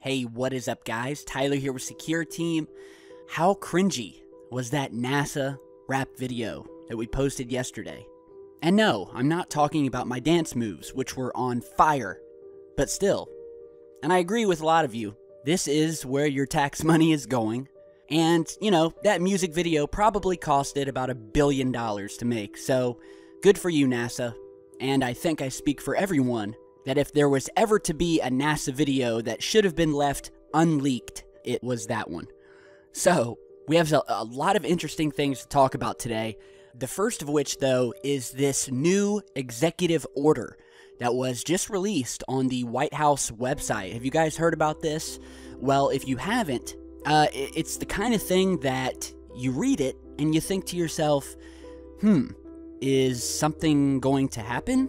Hey, what is up, guys? Tyler here with Secure Team. How cringy was that NASA rap video that we posted yesterday? And no, I'm not talking about my dance moves, which were on fire, but still. And I agree with a lot of you. This is where your tax money is going. And, that music video probably costed about $1 billion to make. So, good for you, NASA. And I think I speak for everyone that if there was ever to be a NASA video that should have been left unleaked, it was that one. So, we have a lot of interesting things to talk about today. The first of which, though, is this new executive order that was just released on the White House website. Have you guys heard about this? Well, if you haven't, it's the kind of thing that you read it and you think to yourself, is something going to happen?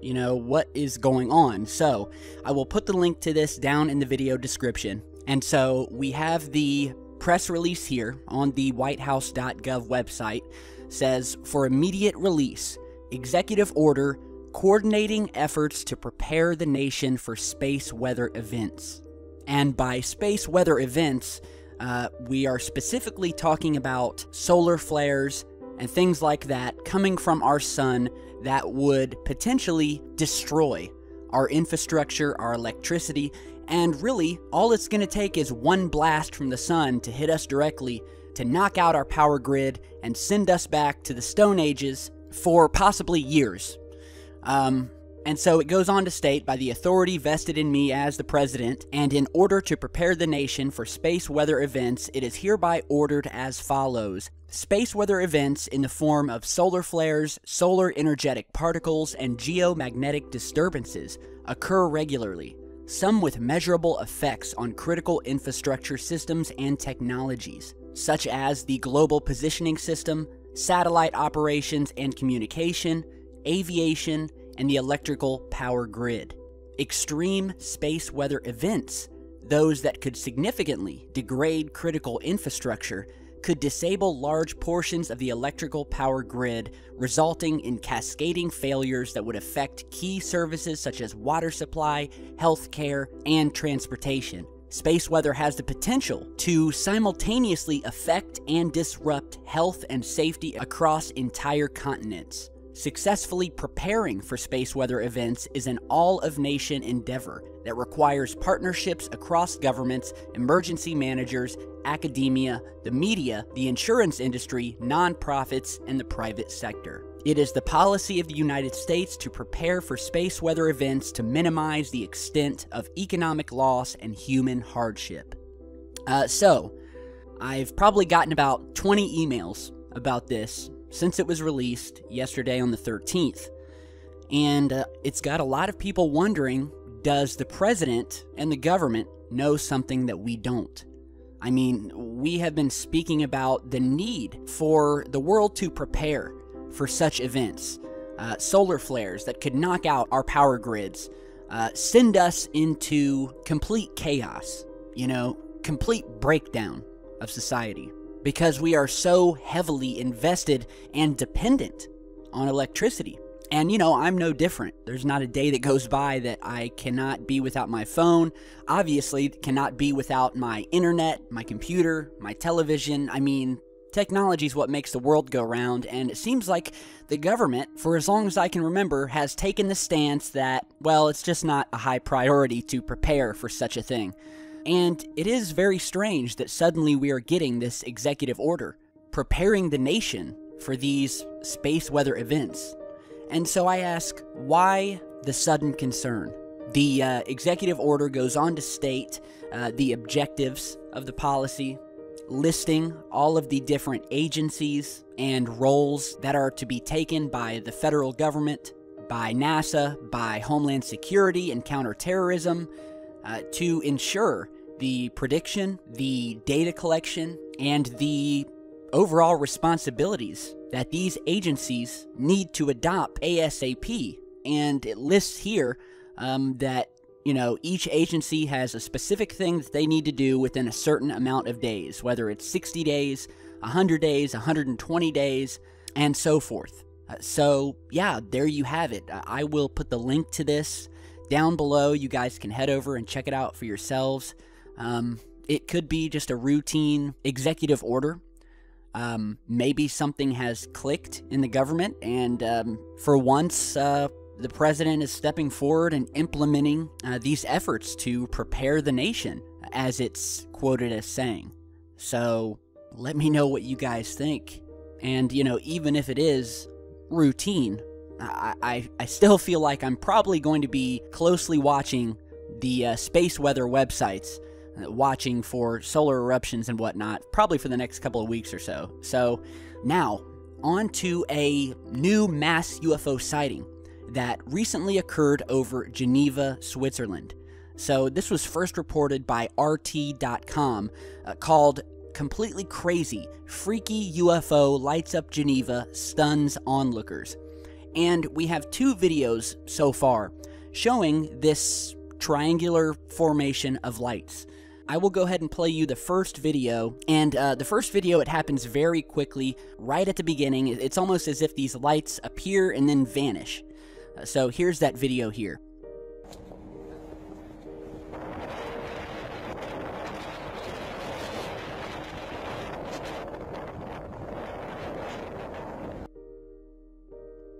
What is going on? So, I will put the link to this down in the video description. And so, we have the press release here on the whitehouse.gov website. Says, for immediate release, executive order coordinating efforts to prepare the nation for space weather events. And by space weather events, we are specifically talking about solar flares and things like that coming from our sun that would potentially destroy our infrastructure, our electricity, and really, all it's going to take is one blast from the sun to hit us directly, to knock out our power grid and send us back to the Stone Ages for possibly years. And so it goes on to state, by the authority vested in me as the president, and in order to prepare the nation for space weather events, it is hereby ordered as follows. Space weather events in the form of solar flares, solar energetic particles, and geomagnetic disturbances occur regularly, some with measurable effects on critical infrastructure systems and technologies, such as the global positioning system, satellite operations and communication, aviation, and the electrical power grid. Extreme space weather events, those that could significantly degrade critical infrastructure, could disable large portions of the electrical power grid, resulting in cascading failures that would affect key services such as water supply, healthcare, and transportation. Space weather has the potential to simultaneously affect and disrupt health and safety across entire continents. Successfully preparing for space weather events is an all-of-nation endeavor that requires partnerships across governments, emergency managers, academia, the media, the insurance industry, nonprofits, and the private sector. It is the policy of the United States to prepare for space weather events to minimize the extent of economic loss and human hardship. So, I've probably gotten about 20 emails about this since it was released yesterday on the 13th. And it's got a lot of people wondering, does the president and the government know something that we don't? I mean, we have been speaking about the need for the world to prepare for such events. Solar flares that could knock out our power grids, send us into complete chaos, complete breakdown of society. Because we are so heavily invested and dependent on electricity. And, I'm no different. There's not a day that goes by that I cannot be without my phone. Obviously, cannot be without my internet, my computer, my television. I mean, technology is what makes the world go round. And it seems like the government, for as long as I can remember, has taken the stance that, well, it's just not a high priority to prepare for such a thing. And it is very strange that suddenly we are getting this executive order, preparing the nation for these space weather events. And so I ask, why the sudden concern? The executive order goes on to state the objectives of the policy, listing all of the different agencies and roles that are to be taken by the federal government, by NASA, by Homeland Security and counterterrorism, to ensure the prediction, the data collection, and the overall responsibilities that these agencies need to adopt ASAP. And it lists here that, each agency has a specific thing that they need to do within a certain amount of days, whether it's 60 days, 100 days, 120 days, and so forth. So, yeah, there you have it. I will put the link to this Down below, you guys can head over and check it out for yourselves. It could be just a routine executive order. Maybe something has clicked in the government, and for once, the president is stepping forward and implementing these efforts to prepare the nation, as it's quoted as saying. So let me know what you guys think. And, even if it is routine, I still feel like I'm probably going to be closely watching the space weather websites, watching for solar eruptions and whatnot, probably for the next couple of weeks or so. So now, on to a new mass UFO sighting that recently occurred over Geneva, Switzerland. So this was first reported by RT.com, called Completely Crazy, Freaky UFO Lights Up Geneva, Stuns Onlookers. And we have 2 videos so far showing this triangular formation of lights. I will go ahead and play you the first video, and the first video, it happens very quickly, right at the beginning. It's almost as if these lights appear and then vanish. So here's that video here.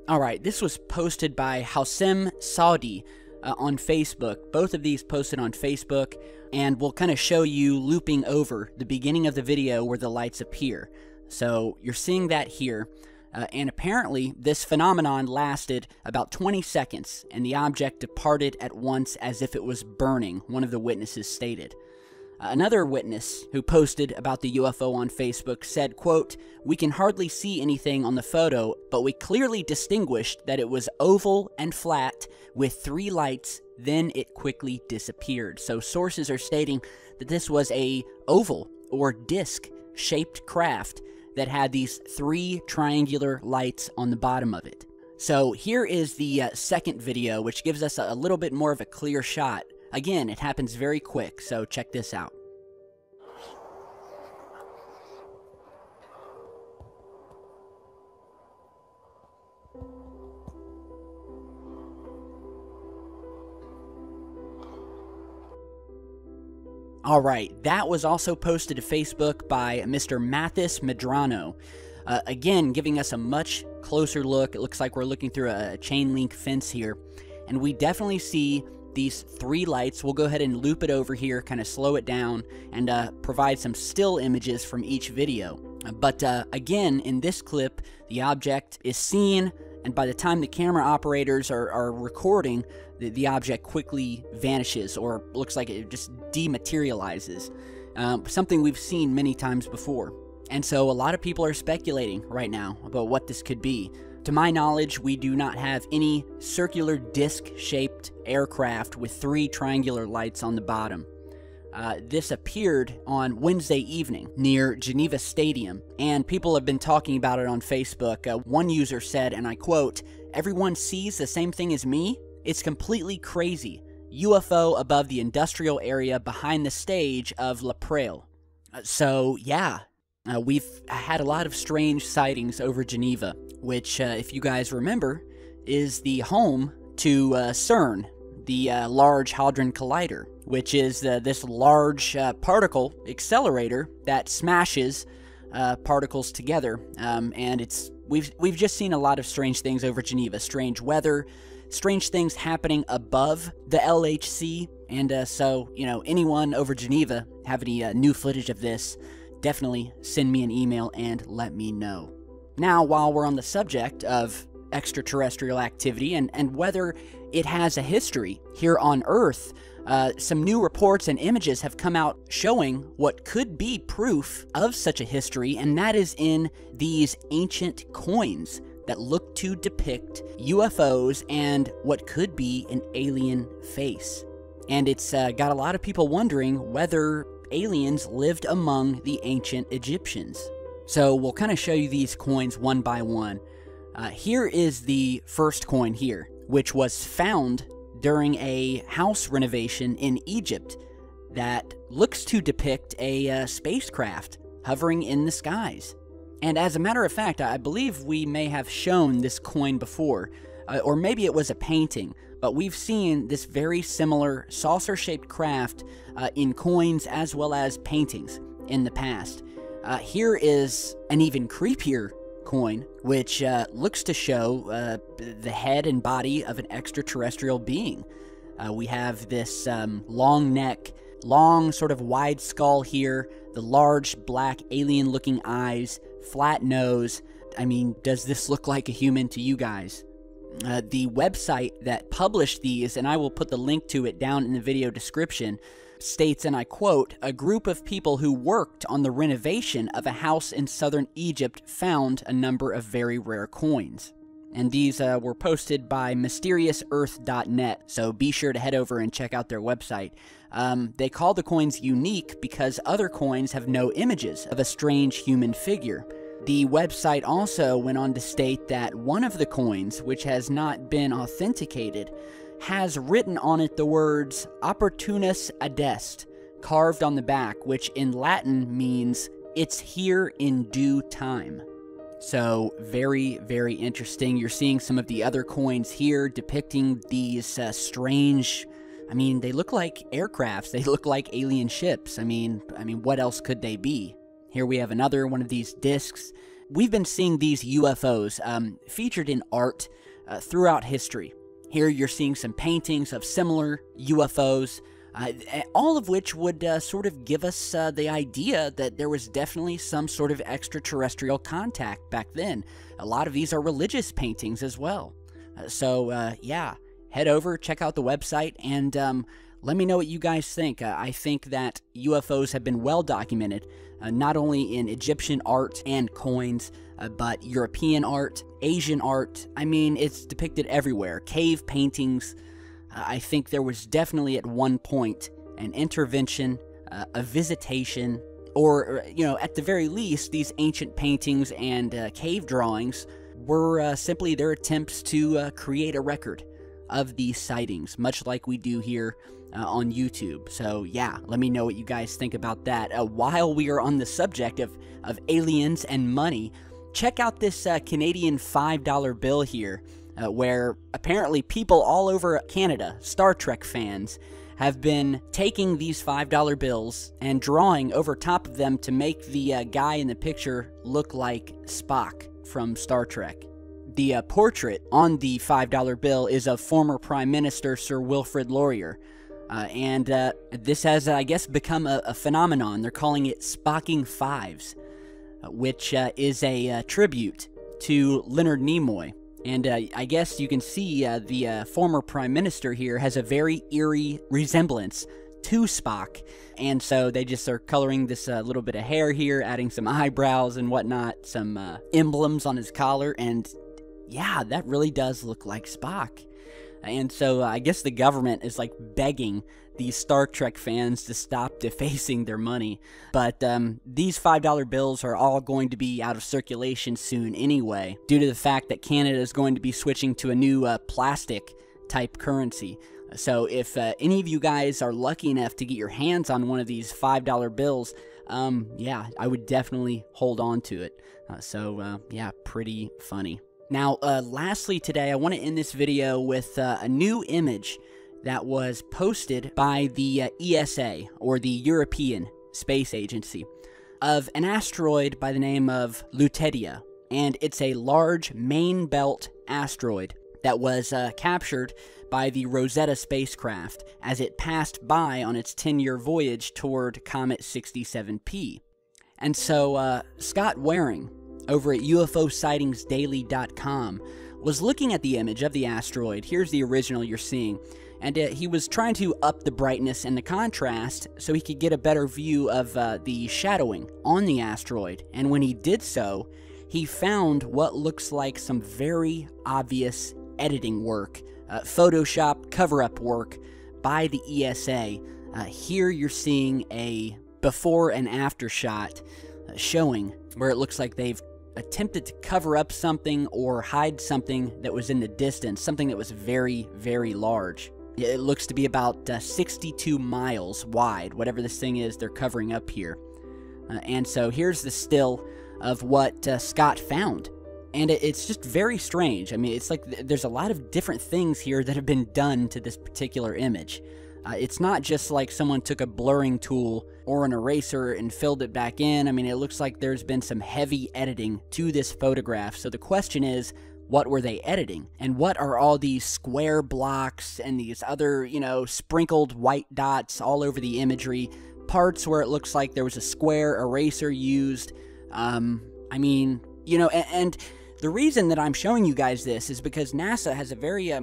Alright, this was posted by Houssem Saudi on Facebook. Both of these posted on Facebook, and we'll kind of show you looping over the beginning of the video where the lights appear. So you're seeing that here, and apparently this phenomenon lasted about 20 seconds, and the object departed at once as if it was burning, one of the witnesses stated. Another witness who posted about the UFO on Facebook said, quote, "We can hardly see anything on the photo, but we clearly distinguished that it was oval and flat with 3 lights, then it quickly disappeared." So sources are stating that this was a oval or disc-shaped craft that had these 3 triangular lights on the bottom of it. So here is the second video, which gives us a little bit more of a clear shot. Again, it happens very quick, so check this out. Alright, that was also posted to Facebook by Mr. Mathis Medrano. Again, giving us a much closer look. It looks like we're looking through a chain link fence here, and we definitely see these 3 lights. We'll go ahead and loop it over here, kind of slow it down, and provide some still images from each video. But again, in this clip, the object is seen, and by the time the camera operators are recording, the object quickly vanishes, or looks like it just dematerializes. Something we've seen many times before. And so a lot of people are speculating right now about what this could be. To my knowledge, we do not have any circular disc-shaped aircraft with 3 triangular lights on the bottom. This appeared on Wednesday evening near Geneva Stadium, and people have been talking about it on Facebook. One user said, and I quote, "Everyone sees the same thing as me? It's completely crazy. UFO above the industrial area behind the stage of La Prairie." So, yeah, we've had a lot of strange sightings over Geneva, which, if you guys remember, is the home to CERN, the Large Hadron Collider, which is this large particle accelerator that smashes particles together. And we've just seen a lot of strange things over Geneva, strange weather, strange things happening above the LHC. And so, anyone over Geneva have any new footage of this, definitely send me an email and let me know. Now, while we're on the subject of extraterrestrial activity and whether it has a history here on Earth, some new reports and images have come out showing what could be proof of such a history, and that is in these ancient coins that look to depict UFOs and what could be an alien face. And it's got a lot of people wondering whether aliens lived among the ancient Egyptians. So we'll kind of show you these coins one by one. Here is the first coin here, which was found during a house renovation in Egypt that looks to depict a spacecraft hovering in the skies. And as a matter of fact, I believe we may have shown this coin before, or maybe it was a painting, but we've seen this very similar saucer-shaped craft in coins as well as paintings in the past. Here is an even creepier coin, which looks to show the head and body of an extraterrestrial being. We have this long neck, long sort of wide skull here, the large black alien-looking eyes, flat nose. I mean, does this look like a human to you guys? The website that published these, and I will put the link to it down in the video description, states, and I quote, "A group of people who worked on the renovation of a house in southern Egypt found a number of very rare coins." And these were posted by mysteriousEarth.net, so be sure to head over and check out their website. They call the coins unique because other coins have no images of a strange human figure. The website also went on to state that one of the coins, which has not been authenticated, has written on it the words Opportunus Adest, carved on the back, which in Latin means, "It's here in due time." So, very, very interesting. You're seeing some of the other coins here depicting these strange, I mean, they look like aircrafts. They look like alien ships. I mean, what else could they be? Here we have another one of these discs. We've been seeing these UFOs featured in art throughout history. Here you're seeing some paintings of similar UFOs, all of which would sort of give us the idea that there was definitely some sort of extraterrestrial contact back then. A lot of these are religious paintings as well. Yeah, head over, check out the website, and let me know what you guys think. I think that UFOs have been well documented, not only in Egyptian art and coins, but European art, Asian art. I mean, it's depicted everywhere. Cave paintings. I think there was definitely at one point an intervention, a visitation, or, at the very least, these ancient paintings and cave drawings were simply their attempts to create a record of these sightings, much like we do here on YouTube. So yeah, let me know what you guys think about that. While we are on the subject of aliens and money, check out this Canadian $5 bill here, where apparently people all over Canada, Star Trek fans, have been taking these $5 bills and drawing over top of them to make the guy in the picture look like Spock from Star Trek. The portrait on the $5 bill is of former Prime Minister Sir Wilfrid Laurier. And this has, I guess, become a phenomenon. They're calling it Spocking Fives, which is a tribute to Leonard Nimoy. And I guess you can see the former Prime Minister here has a very eerie resemblance to Spock. And so they just are coloring this little bit of hair here, adding some eyebrows and whatnot, some emblems on his collar, and yeah, that really does look like Spock. And so I guess the government is like begging these Star Trek fans to stop defacing their money. But these $5 bills are all going to be out of circulation soon anyway, due to the fact that Canada is going to be switching to a new plastic type currency. So if any of you guys are lucky enough to get your hands on one of these $5 bills, yeah, I would definitely hold on to it. Yeah, pretty funny. Now, lastly today, I want to end this video with a new image that was posted by the ESA, or the European Space Agency, of an asteroid by the name of Lutetia. And it's a large main belt asteroid that was captured by the Rosetta spacecraft as it passed by on its 10-year voyage toward Comet 67P. And so Scott Waring, over at UFOsightingsdaily.com, was looking at the image of the asteroid. Here's the original you're seeing. And he was trying to up the brightness and the contrast so he could get a better view of the shadowing on the asteroid. And when he did so, he found what looks like some very obvious editing work, Photoshop cover-up work by the ESA. Here you're seeing a before and after shot showing where it looks like they've attempted to cover up something or hide something that was in the distance, something that was very, very large. It looks to be about 62 miles wide, whatever this thing is they're covering up here. And so here's the still of what Scott found. And it's just very strange. I mean, it's like there's a lot of different things here that have been done to this particular image. It's not just like someone took a blurring tool or an eraser and filled it back in. I mean, it looks like there's been some heavy editing to this photograph. So the question is, what were they editing? And what are all these square blocks and these other, sprinkled white dots all over the imagery? Parts where it looks like there was a square eraser used. And the reason that I'm showing you guys this is because NASA has a very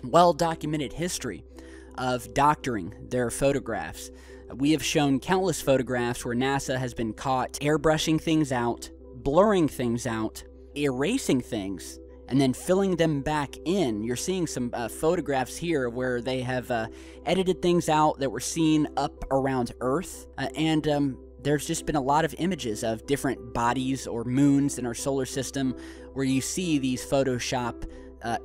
well-documented history of doctoring their photographs. We have shown countless photographs where NASA has been caught airbrushing things out, blurring things out, erasing things, and then filling them back in. You're seeing some photographs here where they have edited things out that were seen up around Earth, and there's just been a lot of images of different bodies or moons in our solar system where you see these Photoshop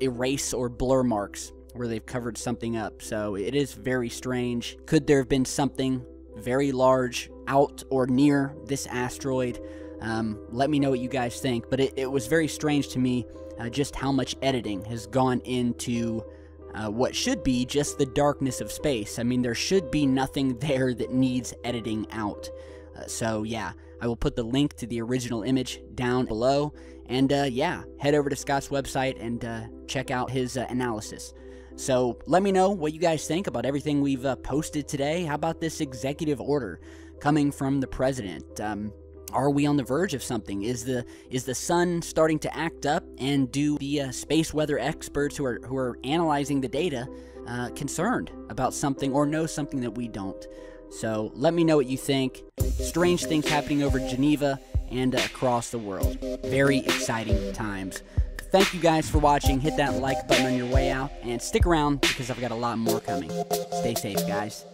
erase or blur marks where they've covered something up. So it is very strange. Could there have been something very large out or near this asteroid? Let me know what you guys think. But it was very strange to me just how much editing has gone into what should be just the darkness of space. I mean, there should be nothing there that needs editing out. So yeah, I will put the link to the original image down below. And head over to Scott's website and check out his analysis. So let me know what you guys think about everything we've posted today. How about this executive order coming from the president? Are we on the verge of something? Is the sun starting to act up? And do the space weather experts who are analyzing the data concerned about something or know something that we don't? So let me know what you think. Strange things happening over Geneva and across the world. Very exciting times. Thank you guys for watching. Hit that like button on your way out and stick around because I've got a lot more coming. Stay safe, guys.